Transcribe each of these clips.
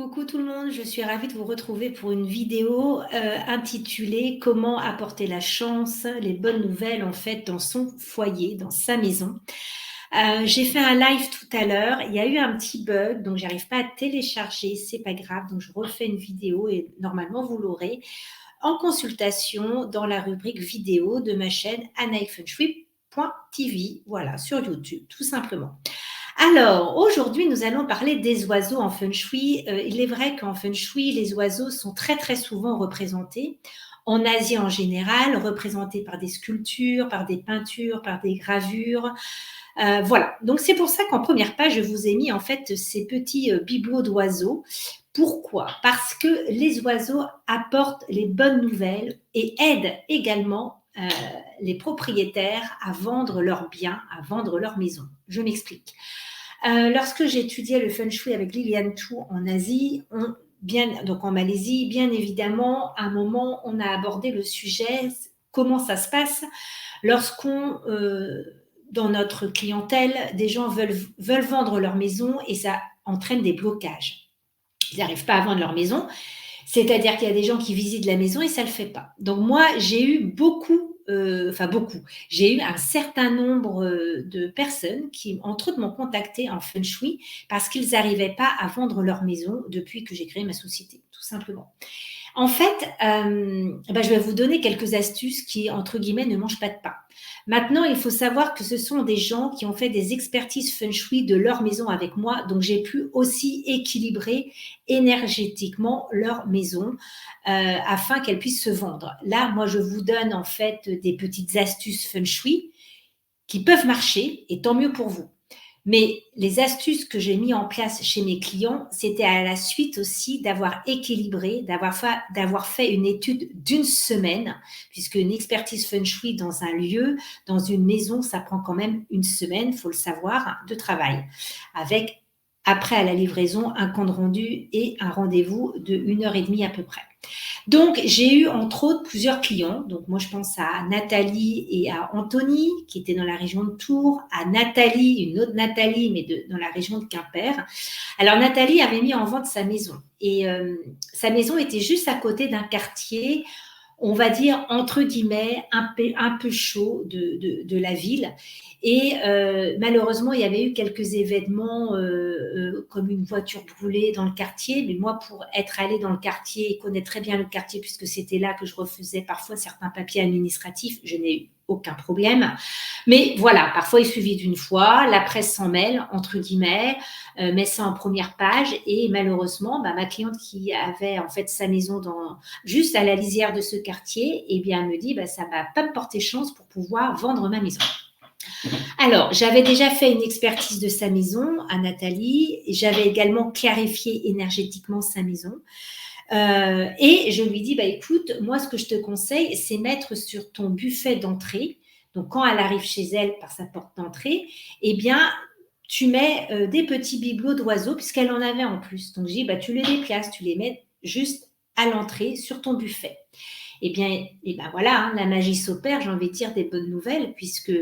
Coucou tout le monde, je suis ravie de vous retrouver pour une vidéo intitulée Comment apporter la chance, les bonnes nouvelles en fait dans son foyer, dans sa maison. J'ai fait un live tout à l'heure, il y a eu un petit bug, donc j'arrive pas à télécharger, c'est pas grave, donc je refais une vidéo et normalement vous l'aurez en consultation dans la rubrique vidéo de ma chaîne anaïfenshui.tv, voilà, sur YouTube, tout simplement. Alors, aujourd'hui, nous allons parler des oiseaux en feng shui. Il est vrai qu'en feng shui, les oiseaux sont très, très souvent représentés. En Asie en général, représentés par des sculptures, par des peintures, par des gravures. Voilà. Donc, c'est pour ça qu'en première page, je vous ai mis en fait ces petits bibelots d'oiseaux. Pourquoi? Parce que les oiseaux apportent les bonnes nouvelles et aident également les propriétaires à vendre leurs biens, à vendre leur maison. Je m'explique. Lorsque j'étudiais le feng shui avec Liliane Tu en Asie, donc en Malaisie, bien évidemment, à un moment, on a abordé le sujet, comment ça se passe lorsqu'on, dans notre clientèle, des gens veulent vendre leur maison et ça entraîne des blocages. Ils n'arrivent pas à vendre leur maison, c'est-à-dire qu'il y a des gens qui visitent la maison et ça ne le fait pas. Donc moi, j'ai eu beaucoup, j'ai eu un certain nombre de personnes qui, entre autres, m'ont contacté en feng shui parce qu'ils n'arrivaient pas à vendre leur maison depuis que j'ai créé ma société, tout simplement. En fait, je vais vous donner quelques astuces qui, entre guillemets, ne mangent pas de pain. Maintenant, il faut savoir que ce sont des gens qui ont fait des expertises feng shui de leur maison avec moi, donc j'ai pu aussi équilibrer énergétiquement leur maison afin qu'elle puisse se vendre. Là, moi, je vous donne en fait des petites astuces feng shui qui peuvent marcher et tant mieux pour vous. Mais les astuces que j'ai mis en place chez mes clients, c'était à la suite aussi d'avoir équilibré, d'avoir fait une étude d'une semaine, puisque une expertise feng shui dans un lieu, dans une maison, ça prend quand même une semaine, il faut le savoir, de travail, avec après à la livraison un compte rendu et un rendez-vous de 1h30 à peu près. Donc, j'ai eu entre autres plusieurs clients. Donc, moi, je pense à Nathalie et à Anthony, qui étaient dans la région de Tours, à Nathalie, une autre Nathalie, mais dans la région de Quimper. Alors, Nathalie avait mis en vente sa maison. Et sa maison était juste à côté d'un quartier, on va dire, entre guillemets, un peu chaud de la ville. Et malheureusement, il y avait eu quelques événements comme une voiture brûlée dans le quartier. Mais moi, pour être allée dans le quartier et connaître très bien le quartier, puisque c'était là que je refaisais parfois certains papiers administratifs, je n'ai eu aucun problème. Mais voilà, parfois il suffit d'une fois, la presse s'en mêle, entre guillemets, met ça en première page. Et malheureusement, ma cliente qui avait en fait sa maison juste à la lisière de ce quartier, eh bien, elle me dit, ça ne va pas me porter chance pour pouvoir vendre ma maison. Alors, j'avais déjà fait une expertise de sa maison à Nathalie. J'avais également clarifié énergétiquement sa maison. Et je lui dis, écoute, moi, ce que je te conseille, c'est mettre sur ton buffet d'entrée, donc quand elle arrive chez elle par sa porte d'entrée, eh bien, tu mets des petits bibelots d'oiseaux, puisqu'elle en avait en plus. Donc, je dis, tu les déplaces, tu les mets juste à l'entrée sur ton buffet. Et bien voilà, la magie s'opère, j'ai envie de dire des bonnes nouvelles, puisque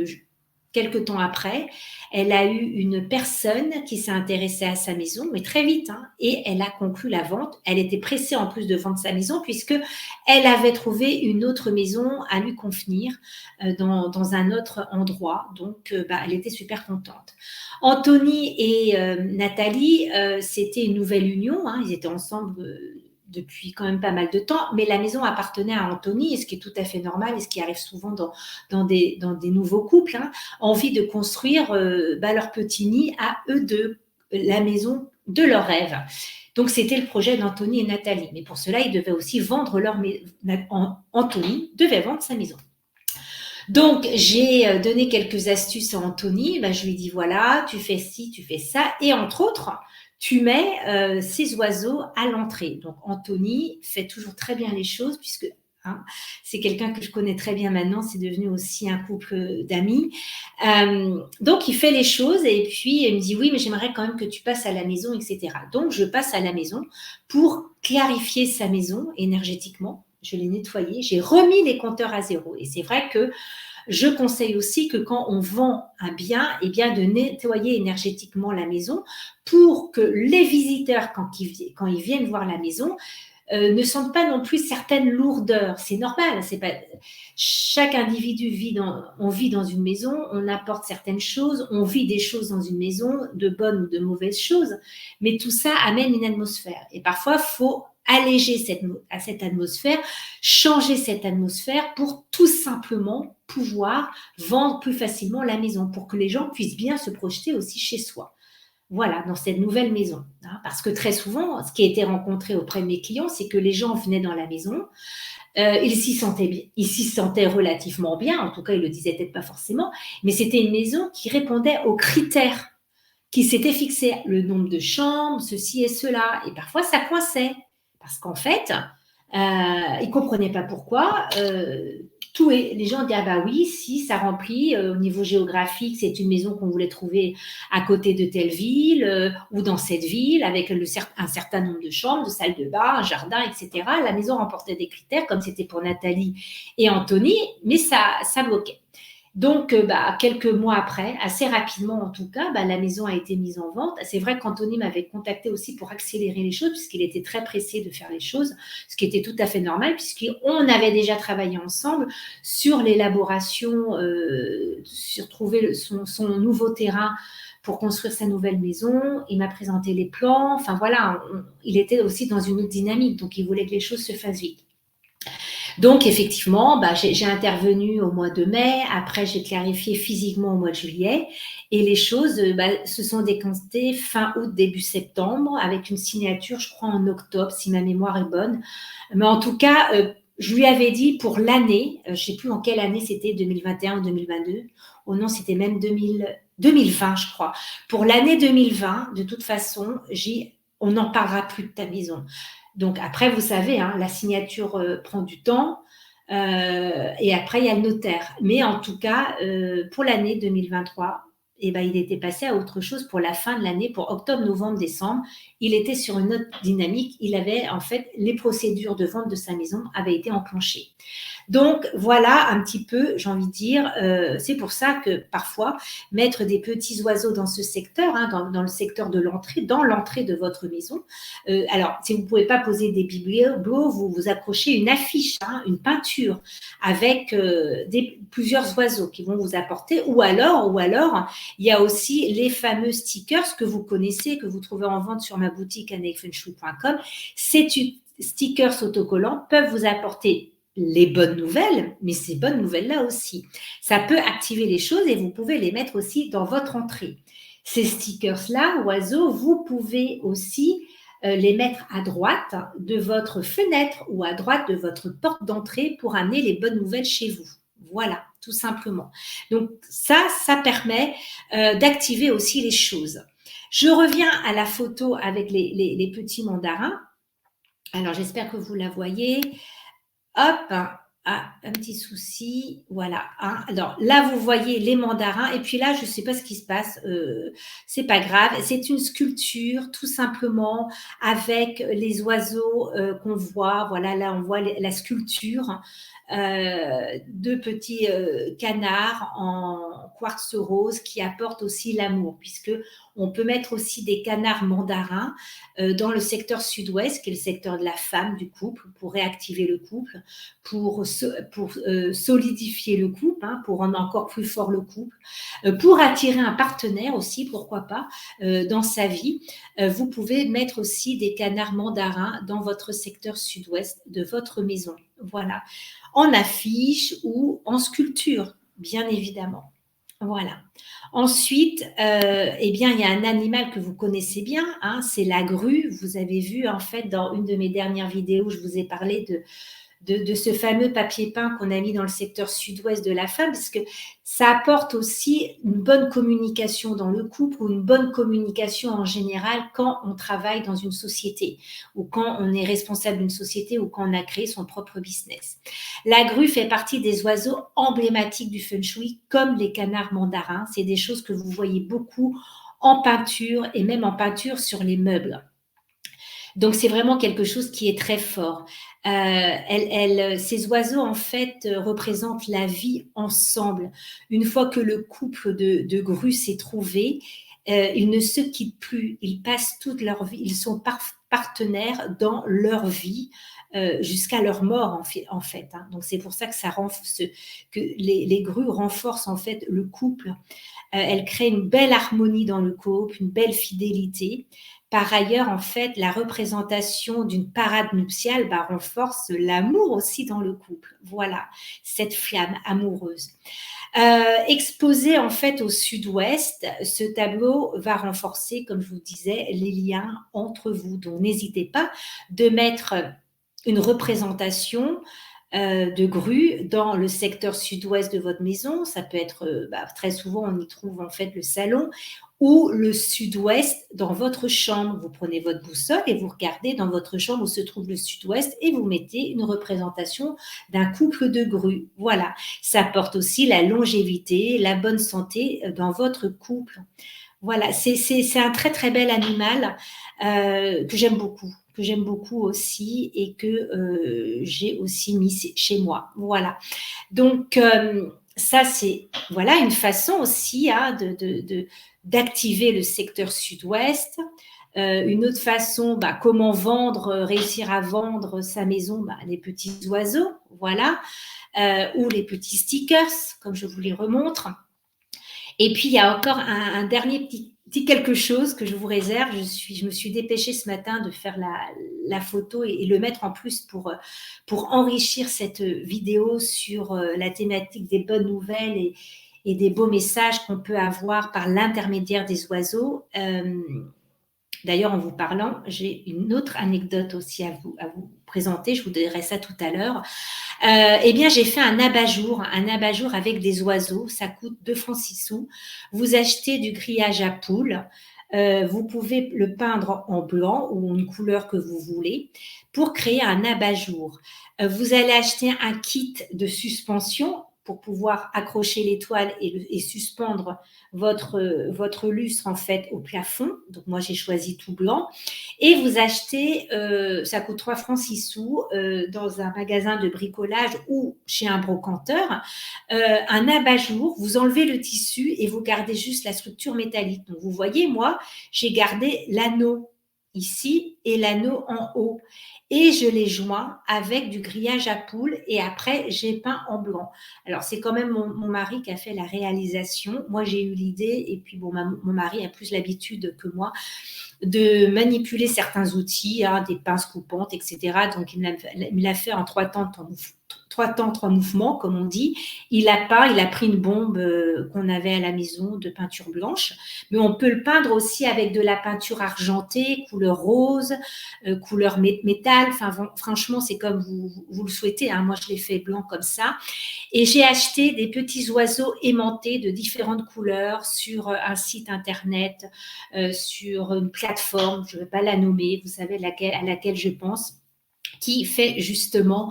quelque temps après, elle a eu une personne qui s'est intéressée à sa maison, mais très vite, et elle a conclu la vente. Elle était pressée en plus de vendre sa maison, puisque elle avait trouvé une autre maison à lui convenir dans un autre endroit. Donc, elle était super contente. Anthony et Nathalie, c'était une nouvelle union. Ils étaient ensemble depuis quand même pas mal de temps, mais la maison appartenait à Anthony, et ce qui est tout à fait normal, et ce qui arrive souvent dans des nouveaux couples, envie de construire leur petit nid à eux deux, la maison de leur rêve. Donc, c'était le projet d'Anthony et Nathalie. Mais pour cela, ils devaient aussi vendre leur maison. Anthony devait vendre sa maison. Donc, j'ai donné quelques astuces à Anthony. Je lui ai dit, voilà, tu fais ci, tu fais ça. Et entre autres, tu mets ces oiseaux à l'entrée. Donc, Anthony fait toujours très bien les choses, puisque c'est quelqu'un que je connais très bien maintenant. C'est devenu aussi un couple d'amis. Donc, il fait les choses et puis il me dit, oui, mais j'aimerais quand même que tu passes à la maison, etc. Donc, je passe à la maison pour clarifier sa maison énergétiquement. Je l'ai nettoyée, j'ai remis les compteurs à zéro. Et c'est vrai que Je conseille aussi que quand on vend un bien, eh bien de nettoyer énergétiquement la maison pour que les visiteurs, quand ils viennent voir la maison, ne sentent pas non plus certaines lourdeurs. C'est normal. C'est pas chaque individu on vit dans une maison, on apporte certaines choses, on vit des choses dans une maison, de bonnes ou de mauvaises choses, mais tout ça amène une atmosphère. Et parfois, il faut alléger cette atmosphère, changer cette atmosphère pour tout simplement pouvoir vendre plus facilement la maison, pour que les gens puissent bien se projeter aussi chez soi. Voilà, dans cette nouvelle maison. Parce que très souvent, ce qui a été rencontré auprès de mes clients, c'est que les gens venaient dans la maison, ils s'y sentaient relativement bien, en tout cas, ils le disaient peut-être pas forcément, mais c'était une maison qui répondait aux critères qui s'étaient fixés, le nombre de chambres, ceci et cela, et parfois ça coinçait, parce qu'en fait, ils ne comprenaient pas pourquoi. Les gens disaient, ah bah oui, si, ça remplit, au niveau géographique, c'est une maison qu'on voulait trouver à côté de telle ville, ou dans cette ville, avec un certain nombre de chambres, de salles de bain, un jardin, etc. La maison remportait des critères, comme c'était pour Nathalie et Anthony, mais ça bloquait. Donc, quelques mois après, assez rapidement en tout cas, la maison a été mise en vente. C'est vrai qu'Anthony m'avait contacté aussi pour accélérer les choses, puisqu'il était très pressé de faire les choses, ce qui était tout à fait normal, puisqu'on avait déjà travaillé ensemble sur l'élaboration, sur trouver son nouveau terrain pour construire sa nouvelle maison. Il m'a présenté les plans. Enfin voilà, il était aussi dans une autre dynamique, donc il voulait que les choses se fassent vite. Donc, effectivement, j'ai intervenu au mois de mai. Après, j'ai clarifié physiquement au mois de juillet. Et les choses se sont décantées fin août, début septembre, avec une signature, je crois, en octobre, si ma mémoire est bonne. Mais en tout cas, je lui avais dit pour l'année, je ne sais plus en quelle année c'était, 2021 ou 2022. Oh non, c'était même 2020, je crois. Pour l'année 2020, de toute façon, on n'en parlera plus de ta maison. Donc après, vous savez, la signature prend du temps, et après, il y a le notaire. Mais en tout cas, pour l'année 2023, il était passé à autre chose pour la fin de l'année, pour octobre, novembre, décembre. Il était sur une autre dynamique. Il avait, en fait, les procédures de vente de sa maison avaient été enclenchées. Donc, voilà un petit peu, j'ai envie de dire, c'est pour ça que parfois, mettre des petits oiseaux dans ce secteur, dans le secteur de l'entrée, dans l'entrée de votre maison. Alors, si vous ne pouvez pas poser des bibelots, vous accrochez une affiche, une peinture avec plusieurs oiseaux qui vont vous apporter. Ou alors, il y a aussi les fameux stickers que vous connaissez, que vous trouvez en vente sur ma boutique anneifenshui.com. Ces stickers autocollants peuvent vous apporter les bonnes nouvelles, mais ces bonnes nouvelles-là aussi. Ça peut activer les choses et vous pouvez les mettre aussi dans votre entrée. Ces stickers-là, oiseaux, vous pouvez aussi les mettre à droite de votre fenêtre ou à droite de votre porte d'entrée pour amener les bonnes nouvelles chez vous. Voilà, tout simplement. Donc ça permet d'activer aussi les choses. Je reviens à la photo avec les petits mandarins. Alors, j'espère que vous la voyez. Hop, un petit souci, voilà. Alors là, vous voyez les mandarins, et puis là, je ne sais pas ce qui se passe, c'est pas grave. C'est une sculpture, tout simplement, avec les oiseaux qu'on voit. Voilà, là, on voit la sculpture de petits canards en quartz rose qui apportent aussi l'amour, puisque on peut mettre aussi des canards mandarins dans le secteur sud-ouest, qui est le secteur de la femme, du couple, pour réactiver le couple, pour solidifier le couple, pour rendre encore plus fort le couple, pour attirer un partenaire aussi, pourquoi pas, dans sa vie. Vous pouvez mettre aussi des canards mandarins dans votre secteur sud-ouest de votre maison. Voilà, en affiche ou en sculpture, bien évidemment. Voilà. Ensuite, il y a un animal que vous connaissez bien, c'est la grue. Vous avez vu, en fait, dans une de mes dernières vidéos, je vous ai parlé de ce fameux papier peint qu'on a mis dans le secteur sud-ouest de la femme, parce que ça apporte aussi une bonne communication dans le couple ou une bonne communication en général quand on travaille dans une société ou quand on est responsable d'une société ou quand on a créé son propre business. La grue fait partie des oiseaux emblématiques du feng shui, comme les canards mandarins. C'est des choses que vous voyez beaucoup en peinture et même en peinture sur les meubles. Donc c'est vraiment quelque chose qui est très fort. Ces oiseaux en fait représentent la vie ensemble. Une fois que le couple de grues s'est trouvé, ils ne se quittent plus. Ils passent toute leur vie. Ils sont partenaires dans leur vie jusqu'à leur mort en fait. Hein. Donc c'est pour ça que que les grues renforcent en fait le couple. Elles créent une belle harmonie dans le couple, une belle fidélité. Par ailleurs, en fait, la représentation d'une parade nuptiale renforce l'amour aussi dans le couple. Voilà, cette flamme amoureuse. Exposé en fait au sud-ouest, ce tableau va renforcer, comme je vous disais, les liens entre vous. Donc, n'hésitez pas de mettre une représentation de grues dans le secteur sud-ouest de votre maison. Ça peut être, très souvent, on y trouve en fait le salon ou le sud-ouest dans votre chambre. Vous prenez votre boussole et vous regardez dans votre chambre où se trouve le sud-ouest et vous mettez une représentation d'un couple de grues. Voilà, ça apporte aussi la longévité, la bonne santé dans votre couple. Voilà, c'est un très très bel animal que j'aime beaucoup aussi et que j'ai aussi mis chez moi. Voilà. Donc ça c'est voilà une façon aussi hein, d'activer le secteur sud-ouest. Une autre façon, comment vendre, réussir à vendre sa maison, les petits oiseaux, voilà, ou les petits stickers, comme je vous les remontre. Et puis, il y a encore un dernier petit quelque chose que je vous réserve. Je me suis dépêchée ce matin de faire la photo et le mettre en plus pour enrichir cette vidéo sur la thématique des bonnes nouvelles et des beaux messages qu'on peut avoir par l'intermédiaire des oiseaux. D'ailleurs, en vous parlant, j'ai une autre anecdote aussi à vous présenter. Je vous dirai ça tout à l'heure. Eh bien, j'ai fait un abat-jour avec des oiseaux. Ça coûte 2 francs 6 sous. Vous achetez du grillage à poules. Vous pouvez le peindre en blanc ou une couleur que vous voulez pour créer un abat-jour. Vous allez acheter un kit de suspension pour pouvoir accrocher l'étoile et suspendre votre lustre en fait au plafond. Donc moi j'ai choisi tout blanc. Et vous achetez, ça coûte 3 francs 6 sous dans un magasin de bricolage ou chez un brocanteur, un abat-jour. Vous enlevez le tissu et vous gardez juste la structure métallique. Donc vous voyez, moi j'ai gardé l'anneau ici et l'anneau en haut. Et je les joins avec du grillage à poules et après, j'ai peint en blanc. Alors, c'est quand même mon mari qui a fait la réalisation. Moi, j'ai eu l'idée et puis bon, mon mari a plus l'habitude que moi de manipuler certains outils, hein, des pinces coupantes, etc. Donc, il me l'a fait en 3 temps, 3 mouvements, comme on dit. Il a pris une bombe qu'on avait à la maison de peinture blanche, mais on peut le peindre aussi avec de la peinture argentée, couleur rose, couleur métal. Enfin, franchement, c'est comme vous le souhaitez. Hein. Moi, je l'ai fait blanc comme ça. Et j'ai acheté des petits oiseaux aimantés de différentes couleurs sur un site internet, sur une plateforme, je ne vais pas la nommer, vous savez à laquelle je pense, qui fait justement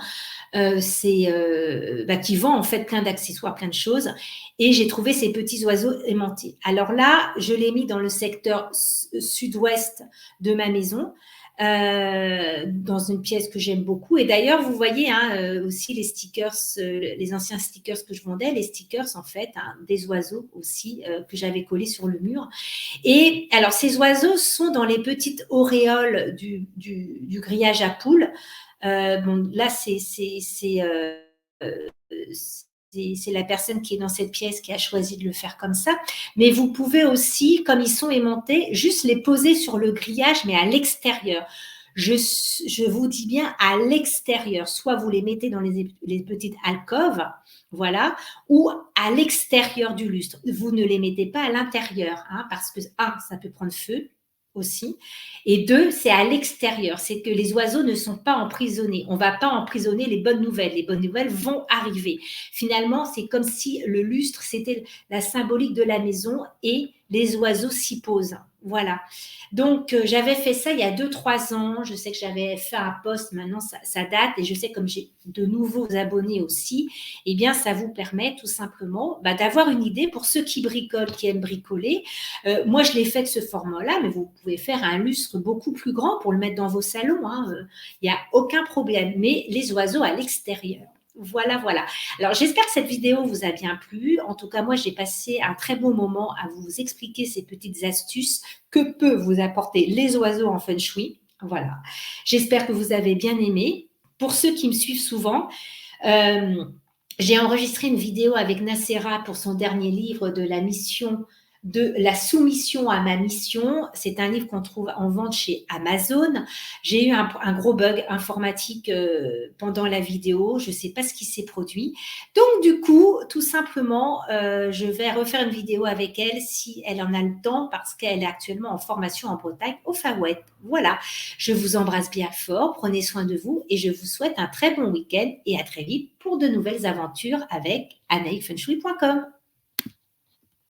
qui vend en fait plein d'accessoires, plein de choses. Et j'ai trouvé ces petits oiseaux aimantés. Alors là, je l'ai mis dans le secteur sud-ouest de ma maison. Dans une pièce que j'aime beaucoup. Et d'ailleurs, vous voyez hein, aussi les stickers, les anciens stickers que je vendais, les stickers en fait, hein, des oiseaux aussi que j'avais collés sur le mur. Et alors, ces oiseaux sont dans les petites auréoles du grillage à poules. Bon, là, c'est la personne qui est dans cette pièce qui a choisi de le faire comme ça. Mais vous pouvez aussi, comme ils sont aimantés, juste les poser sur le grillage, mais à l'extérieur. Je vous dis bien à l'extérieur. Soit vous les mettez dans les petites alcôves, voilà, ou à l'extérieur du lustre. Vous ne les mettez pas à l'intérieur, hein, parce que, ça peut prendre feu aussi. Et 2, c'est à l'extérieur. C'est que les oiseaux ne sont pas emprisonnés. On ne va pas emprisonner les bonnes nouvelles. Les bonnes nouvelles vont arriver. Finalement, c'est comme si le lustre, c'était la symbolique de la maison et les oiseaux s'y posent. Voilà. Donc, j'avais fait ça il y a 2-3 ans. Je sais que j'avais fait un post, maintenant ça date et je sais comme j'ai de nouveaux abonnés aussi, eh bien ça vous permet tout simplement, d'avoir une idée pour ceux qui bricolent, qui aiment bricoler. Moi, je l'ai fait de ce format-là, mais vous pouvez faire un lustre beaucoup plus grand pour le mettre dans vos salons, hein, il y a aucun problème. Mais les oiseaux à l'extérieur. Voilà, voilà. Alors, j'espère que cette vidéo vous a bien plu. En tout cas, moi, j'ai passé un très bon moment à vous expliquer ces petites astuces que peut vous apporter les oiseaux en feng shui. Voilà. J'espère que vous avez bien aimé. Pour ceux qui me suivent souvent, euh, j'ai enregistré une vidéo avec Nacera pour son dernier livre de la mission de la soumission à ma mission. C'est un livre qu'on trouve en vente chez Amazon. J'ai eu un gros bug informatique pendant la vidéo. Je ne sais pas ce qui s'est produit. Donc, du coup, tout simplement, je vais refaire une vidéo avec elle si elle en a le temps parce qu'elle est actuellement en formation en Bretagne au Far West. Voilà. Je vous embrasse bien fort. Prenez soin de vous et je vous souhaite un très bon week-end et à très vite pour de nouvelles aventures avec anaïkfengshui.com.